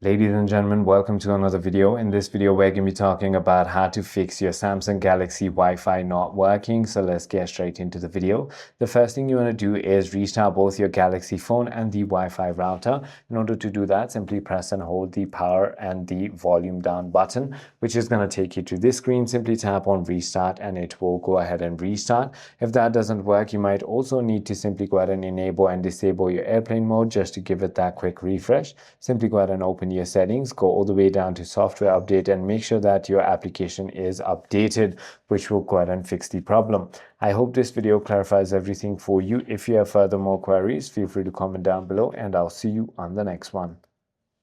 Ladies and gentlemen, welcome to another video. In this video, we're going to be talking about how to fix your Samsung Galaxy Wi-Fi not working. So let's get straight into the video. The first thing you want to do is restart both your Galaxy phone and the Wi-Fi router. In order to do that, simply press and hold the power and the volume down button, which is going to take you to this screen. Simply tap on restart and it will go ahead and restart. If that doesn't work, you might also need to simply go ahead and enable and disable your airplane mode just to give it that quick refresh. Simply go ahead and open your settings, go all the way down to software update and make sure that your application is updated, which will go ahead and fix the problem. I hope this video clarifies everything for you. If you have further more queries, feel free to comment down below and I'll see you on the next one.